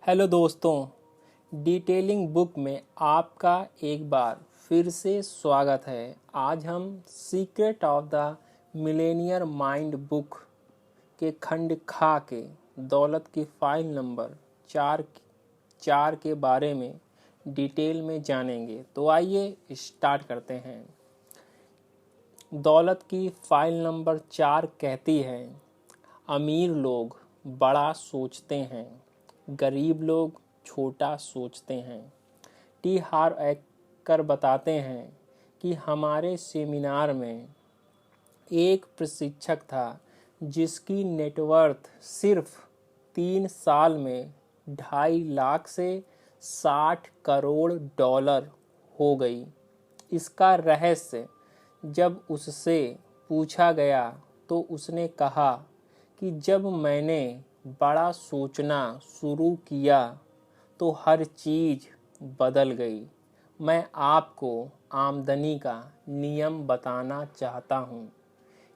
Hello दोस्तों, detailing book में आपका एक बार फिर से स्वागत है। आज हम secret of the Millionaire mind book के खंड खा के दौलत की फाइल नंबर चार के बारे में डिटेल में जानेंगे। तो आइए स्टार्ट करते हैं। दौलत की फाइल नंबर 4 कहती है, अमीर लोग बड़ा सोचते हैं, गरीब लोग छोटा सोचते हैं। टी हार एक्कर बताते हैं कि हमारे सेमिनार में एक प्रशिक्षक था जिसकी नेटवर्थ सिर्फ 3 साल में 2.5 लाख से 60 करोड़ डॉलर हो गई। इसका रहस्य जब उससे पूछा गया तो उसने कहा कि जब मैंने बड़ा सोचना शुरू किया तो हर चीज़ बदल गई। मैं आपको आमदनी का नियम बताना चाहता हूँ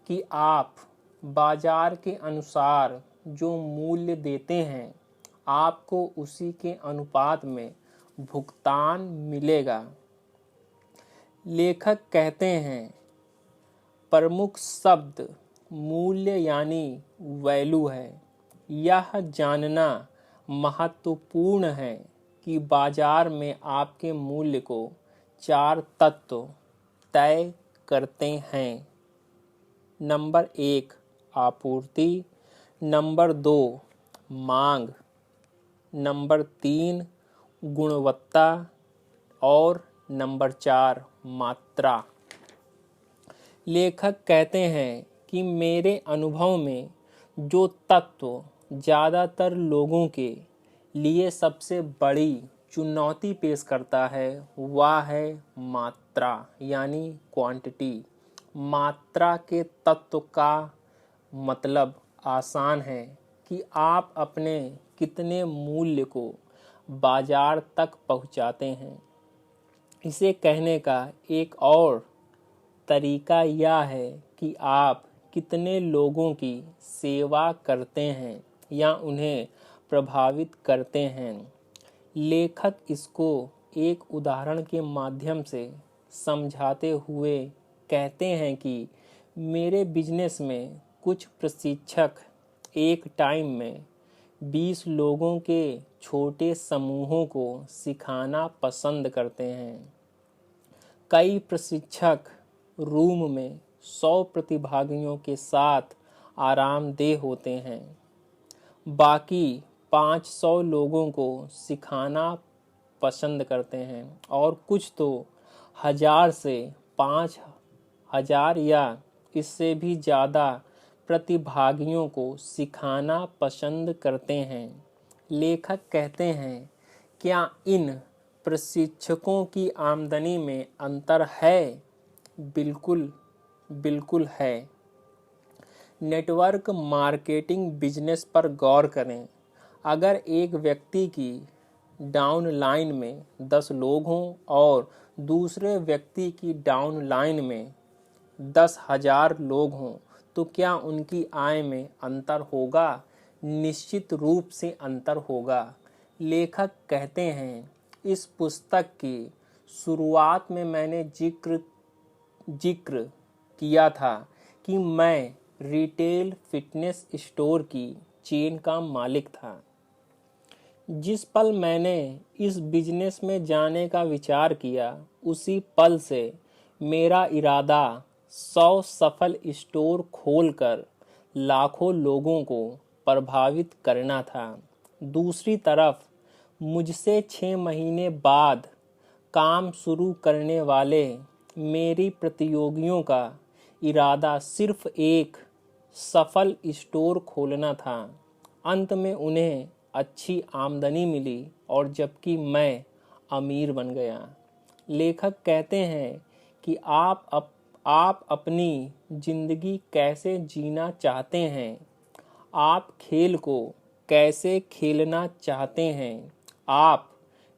कि आप बाजार के अनुसार जो मूल्य देते हैं आपको उसी के अनुपात में भुगतान मिलेगा। लेखक कहते हैं, प्रमुख शब्द मूल्य यानी वैल्यू है। यह जानना महत्वपूर्ण है कि बाजार में आपके मूल्य को 4 तत्व तय करते हैं। नंबर 1 आपूर्ति, नंबर 2 मांग, नंबर 3 गुणवत्ता और नंबर 4 मात्रा। लेखक कहते हैं कि मेरे अनुभव में जो तत्व ज़्यादातर लोगों के लिए सबसे बड़ी चुनौती पेश करता है वह है मात्रा यानी क्वांटिटी। मात्रा के तत्व का मतलब आसान है कि आप अपने कितने मूल्य को बाजार तक पहुंचाते हैं। इसे कहने का एक और तरीका यह है कि आप कितने लोगों की सेवा करते हैं या उन्हें प्रभावित करते हैं। लेखक इसको एक उदाहरण के माध्यम से समझाते हुए कहते हैं कि मेरे बिजनेस में कुछ प्रशिक्षक एक टाइम में 20 लोगों के छोटे समूहों को सिखाना पसंद करते हैं। कई प्रशिक्षक रूम में 100 प्रतिभागियों के साथ आरामदेह होते हैं। बाकी 500 लोगों को सिखाना पसंद करते हैं और कुछ तो 1000 से 5000 या इससे भी ज़्यादा प्रतिभागियों को सिखाना पसंद करते हैं। लेखक कहते हैं, क्या इन प्रशिक्षकों की आमदनी में अंतर है? बिल्कुल है। नेटवर्क मार्केटिंग बिजनेस पर गौर करें। अगर एक व्यक्ति की डाउनलाइन में 10 लोग हों और दूसरे व्यक्ति की डाउनलाइन में 10,000 लोग हों तो क्या उनकी आय में अंतर होगा? निश्चित रूप से अंतर होगा। लेखक कहते हैं, इस पुस्तक की शुरुआत में मैंने जिक्र किया था कि मैं रिटेल फिटनेस स्टोर की चेन का मालिक था। जिस पल मैंने इस बिजनेस में जाने का विचार किया उसी पल से मेरा इरादा 100 सफल स्टोर खोलकर लाखों लोगों को प्रभावित करना था। दूसरी तरफ मुझसे 6 महीने बाद काम शुरू करने वाले मेरी प्रतियोगियों का इरादा सिर्फ एक सफल स्टोर खोलना था। अंत में उन्हें अच्छी आमदनी मिली और जबकि मैं अमीर बन गया। लेखक कहते हैं कि आप अपनी ज़िंदगी कैसे जीना चाहते हैं? आप खेल को कैसे खेलना चाहते हैं? आप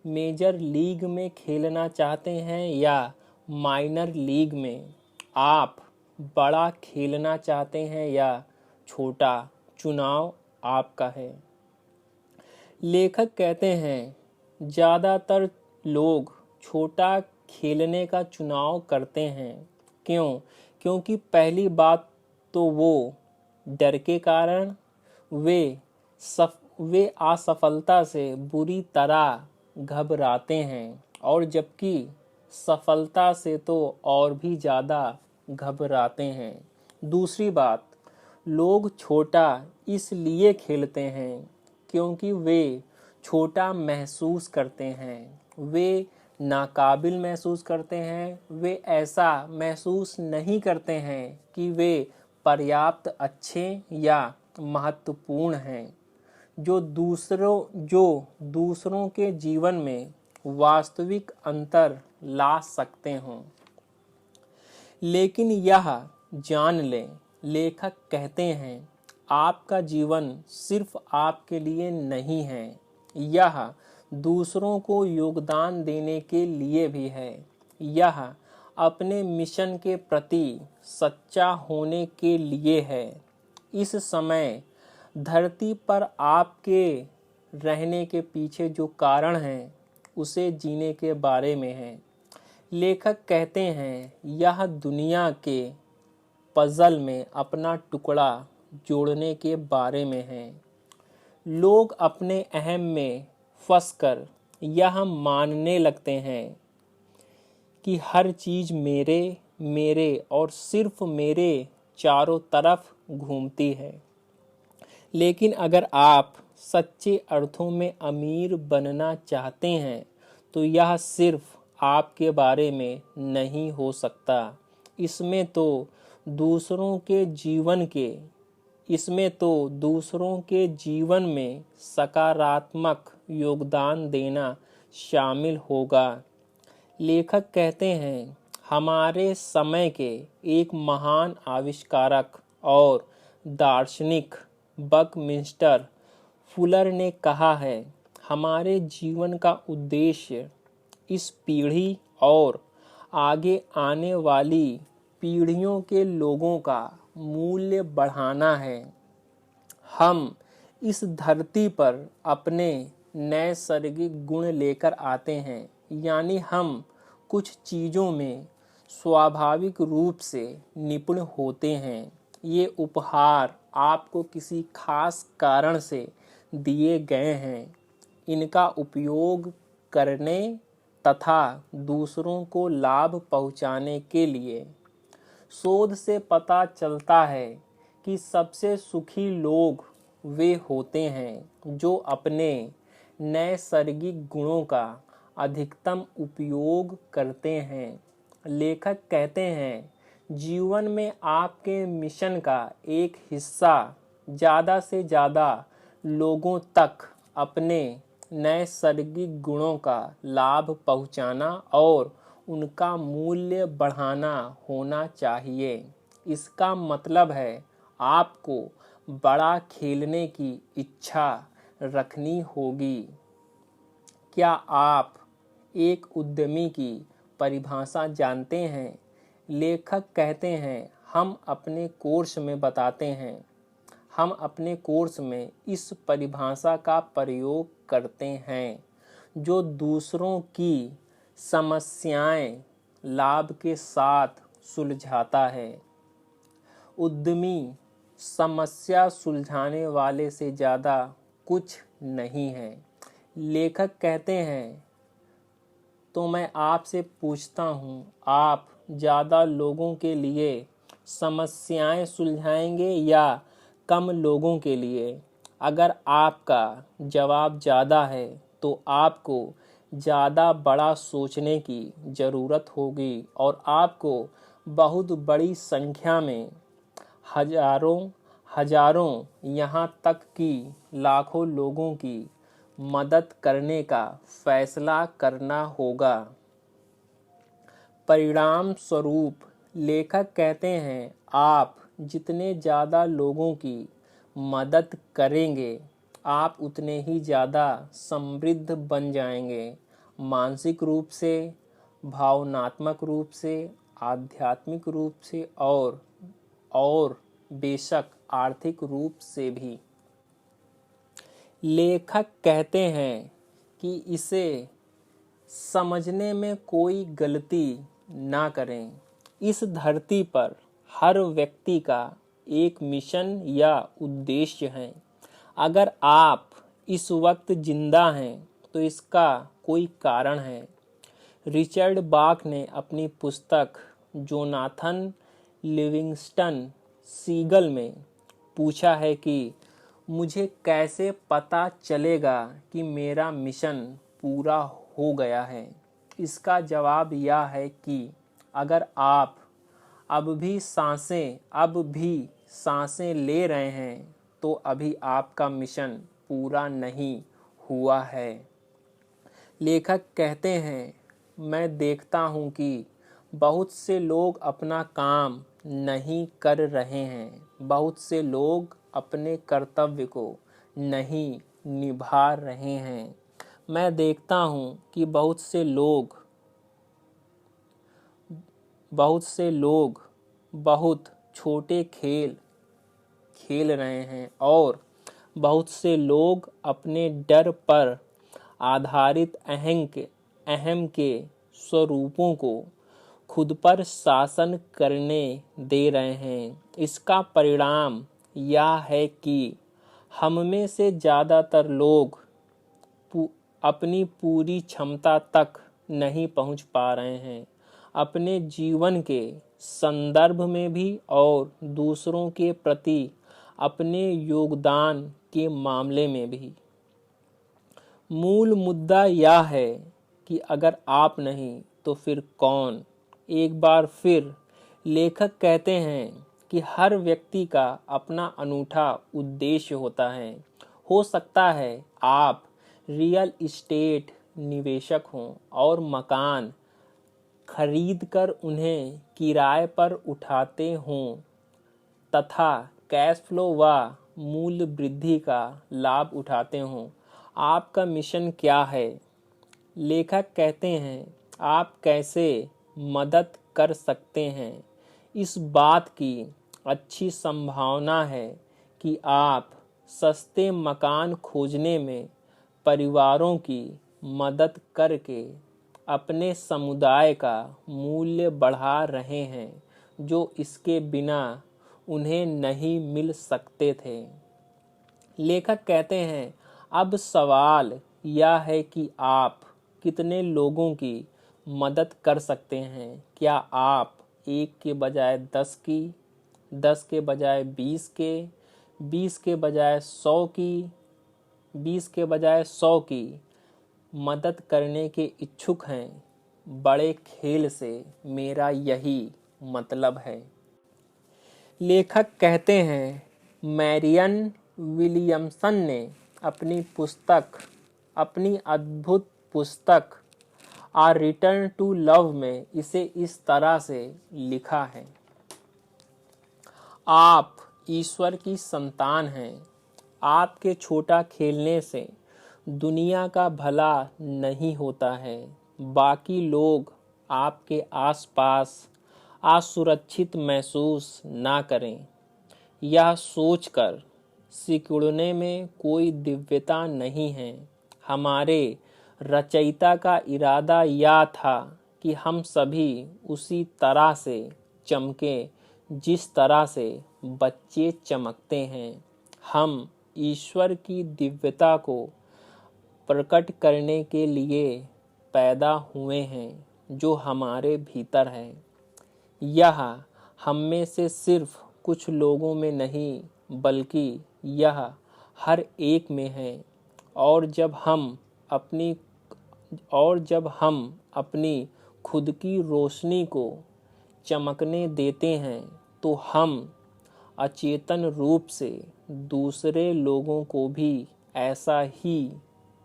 मेजर लीग में खेलना चाहते हैं या माइनर लीग में? आप बड़ा खेलना चाहते हैं या छोटा? चुनाव आपका है। लेखक कहते हैं ज़्यादातर लोग छोटा खेलने का चुनाव करते हैं। क्यों? क्योंकि पहली बात तो वो डर के कारण वे असफलता से बुरी तरह घबराते हैं, और जबकि सफलता से तो और भी ज़्यादा घबराते हैं। दूसरी बात, लोग छोटा इसलिए खेलते हैं क्योंकि वे छोटा महसूस करते हैं, वे नाकाबिल महसूस करते हैं, वे ऐसा महसूस नहीं करते हैं कि वे पर्याप्त अच्छे या महत्वपूर्ण हैं, जो दूसरों के जीवन में वास्तविक अंतर ला सकते हों। लेकिन यह जान लें, लेखक कहते हैं आपका जीवन सिर्फ आपके लिए नहीं है, यह दूसरों को योगदान देने के लिए भी है। यह अपने मिशन के प्रति सच्चा होने के लिए है। इस समय धरती पर आपके रहने के पीछे जो कारण है उसे जीने के बारे में है। लेखक कहते हैं यह दुनिया के पजल में अपना टुकड़ा जोड़ने के बारे में है। लोग अपने अहम में फंसकर यह मानने लगते हैं कि हर चीज़ मेरे और सिर्फ मेरे चारों तरफ घूमती है। लेकिन अगर आप सच्चे अर्थों में अमीर बनना चाहते हैं तो यह सिर्फ आपके बारे में नहीं हो सकता। इसमें तो दूसरों के जीवन में सकारात्मक योगदान देना शामिल होगा। लेखक कहते हैं हमारे समय के एक महान आविष्कारक और दार्शनिक बकमिंस्टर फुलर ने कहा है, हमारे जीवन का उद्देश्य इस पीढ़ी और आगे आने वाली पीढ़ियों के लोगों का मूल्य बढ़ाना है। हम इस धरती पर अपने नैसर्गिक गुण लेकर आते हैं, यानी हम कुछ चीज़ों में स्वाभाविक रूप से निपुण होते हैं। ये उपहार आपको किसी खास कारण से दिए गए हैं। इनका उपयोग करने तथा दूसरों को लाभ पहुंचाने के लिए। शोध से पता चलता है कि सबसे सुखी लोग वे होते हैं जो अपने नैसर्गिक गुणों का अधिकतम उपयोग करते हैं। लेखक कहते हैं जीवन में आपके मिशन का एक हिस्सा ज़्यादा से ज़्यादा लोगों तक अपने नैसर्गिक गुणों का लाभ पहुंचाना और उनका मूल्य बढ़ाना होना चाहिए। इसका मतलब है आपको बड़ा खेलने की इच्छा रखनी होगी। क्या आप एक उद्यमी की परिभाषा जानते हैं? लेखक कहते हैं हम अपने कोर्स में बताते हैं। हम अपने कोर्स में इस परिभाषा का प्रयोग करते हैं जो दूसरों की समस्याएं लाभ के साथ सुलझाता है। उद्यमी समस्या सुलझाने वाले से ज़्यादा कुछ नहीं है। लेखक कहते हैं तो मैं आपसे पूछता हूँ, आप ज़्यादा लोगों के लिए समस्याएं सुलझाएंगे या कम लोगों के लिए? अगर आपका जवाब ज़्यादा है तो आपको ज़्यादा बड़ा सोचने की ज़रूरत होगी और आपको बहुत बड़ी संख्या में हजारों यहाँ तक कि लाखों लोगों की मदद करने का फैसला करना होगा। परिणाम स्वरूप लेखक कहते हैं आप जितने ज़्यादा लोगों की मदद करेंगे आप उतने ही ज़्यादा समृद्ध बन जाएंगे, मानसिक रूप से, भावनात्मक रूप से, आध्यात्मिक रूप से और बेशक आर्थिक रूप से भी। लेखक कहते हैं कि इसे समझने में कोई गलती ना करें। इस धरती पर हर व्यक्ति का एक मिशन या उद्देश्य है। अगर आप इस वक्त जिंदा हैं तो इसका कोई कारण है। रिचर्ड बाक ने अपनी पुस्तक जोनाथन लिविंगस्टन सीगल में पूछा है कि मुझे कैसे पता चलेगा कि मेरा मिशन पूरा हो गया है। इसका जवाब यह है कि अगर आप अब भी सांसें ले रहे हैं तो अभी आपका मिशन पूरा नहीं हुआ है। लेखक कहते हैं, मैं देखता हूँ कि बहुत से लोग अपना काम नहीं कर रहे हैं। बहुत से लोग अपने कर्तव्य को नहीं निभा रहे हैं। मैं देखता हूँ कि बहुत से लोग बहुत छोटे खेल खेल रहे हैं और बहुत से लोग अपने डर पर आधारित अहम के स्वरूपों को खुद पर शासन करने दे रहे हैं। इसका परिणाम यह है कि हम में से ज़्यादातर लोग अपनी पूरी क्षमता तक नहीं पहुंच पा रहे हैं, अपने जीवन के संदर्भ में भी और दूसरों के प्रति अपने योगदान के मामले में भी। मूल मुद्दा यह है कि अगर आप नहीं तो फिर कौन। एक बार फिर लेखक कहते हैं कि हर व्यक्ति का अपना अनूठा उद्देश्य होता है। हो सकता है आप रियल एस्टेट निवेशक हों और मकान खरीदकर उन्हें किराए पर उठाते हों तथा कैश फ्लो व मूल्य वृद्धि का लाभ उठाते हों। आपका मिशन क्या है? लेखक कहते हैं, आप कैसे मदद कर सकते हैं। इस बात की अच्छी संभावना है कि आप सस्ते मकान खोजने में परिवारों की मदद करके अपने समुदाय का मूल्य बढ़ा रहे हैं जो इसके बिना उन्हें नहीं मिल सकते थे। लेखक कहते हैं, अब सवाल यह है कि आप कितने लोगों की मदद कर सकते हैं। क्या आप 1 के बजाय 10 की, 10 के बजाय 20 के, 20 के बजाय 100 की, 20 के बजाय 100 की मदद करने के इच्छुक हैं। बड़े खेल से मेरा यही मतलब है। लेखक कहते हैं, मैरियन विलियमसन ने अपनी अद्भुत पुस्तक आ रिटर्न टू लव में इसे इस तरह से लिखा है। आप ईश्वर की संतान हैं। आपके छोटा खेलने से दुनिया का भला नहीं होता है। बाकी लोग आपके आसपास असुरक्षित महसूस ना करें। यह सोचकर सिकुड़ने में कोई दिव्यता नहीं है। हमारे रचयिता का इरादा यह था कि हम सभी उसी तरह से चमकें जिस तरह से बच्चे चमकते हैं। हम ईश्वर की दिव्यता को प्रकट करने के लिए पैदा हुए हैं जो हमारे भीतर है। यह हम में से सिर्फ कुछ लोगों में नहीं बल्कि यह हर एक में है। और जब हम अपनी खुद की रोशनी को चमकने देते हैं तो हम अचेतन रूप से दूसरे लोगों को भी ऐसा ही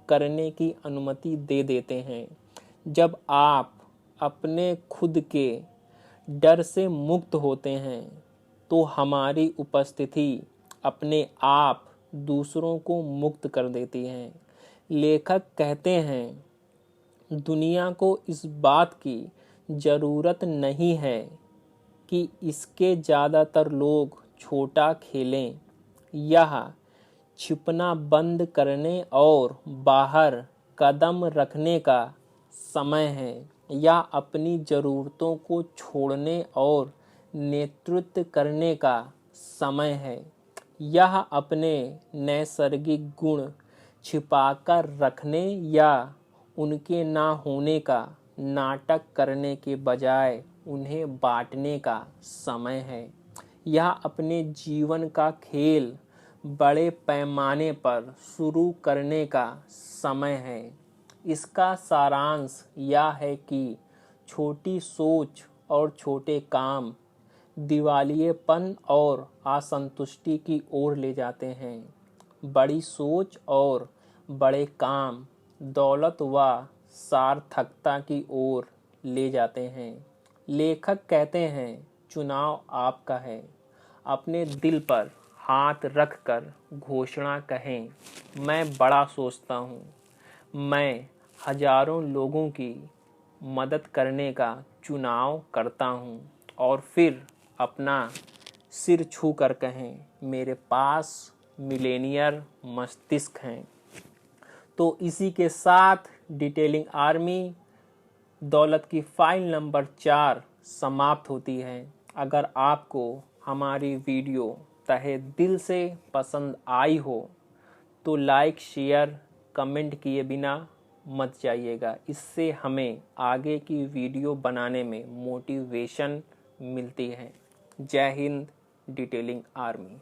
करने की अनुमति दे देते हैं। जब आप अपने खुद के डर से मुक्त होते हैं तो हमारी उपस्थिति अपने आप दूसरों को मुक्त कर देती है। लेखक कहते हैं, दुनिया को इस बात की ज़रूरत नहीं है कि इसके ज़्यादातर लोग छोटा खेलें। यह छिपना बंद करने और बाहर कदम रखने का समय है। यह अपनी ज़रूरतों को छोड़ने और नेतृत्व करने का समय है। यह अपने नैसर्गिक गुण छिपाकर रखने या उनके ना होने का नाटक करने के बजाय उन्हें बांटने का समय है। यह अपने जीवन का खेल बड़े पैमाने पर शुरू करने का समय है। इसका सारांश यह है कि छोटी सोच और छोटे काम दिवालियेपन और असंतुष्टि की ओर ले जाते हैं। बड़ी सोच और बड़े काम दौलत व सार्थकता की ओर ले जाते हैं। लेखक कहते हैं, चुनाव आपका है। अपने दिल पर हाथ रखकर घोषणा कहें, मैं बड़ा सोचता हूँ। मैं हजारों लोगों की मदद करने का चुनाव करता हूँ। और फिर अपना सिर छूकर कहें, मेरे पास मिलेनियर मस्तिष्क हैं। तो इसी के साथ डिटेलिंग आर्मी दौलत की फाइल नंबर 4 समाप्त होती है। अगर आपको हमारी वीडियो तहे दिल से पसंद आई हो तो लाइक, शेयर, कमेंट किए बिना मत जाइएगा। इससे हमें आगे की वीडियो बनाने में मोटिवेशन मिलती है। जय हिंद, डिटेलिंग आर्मी।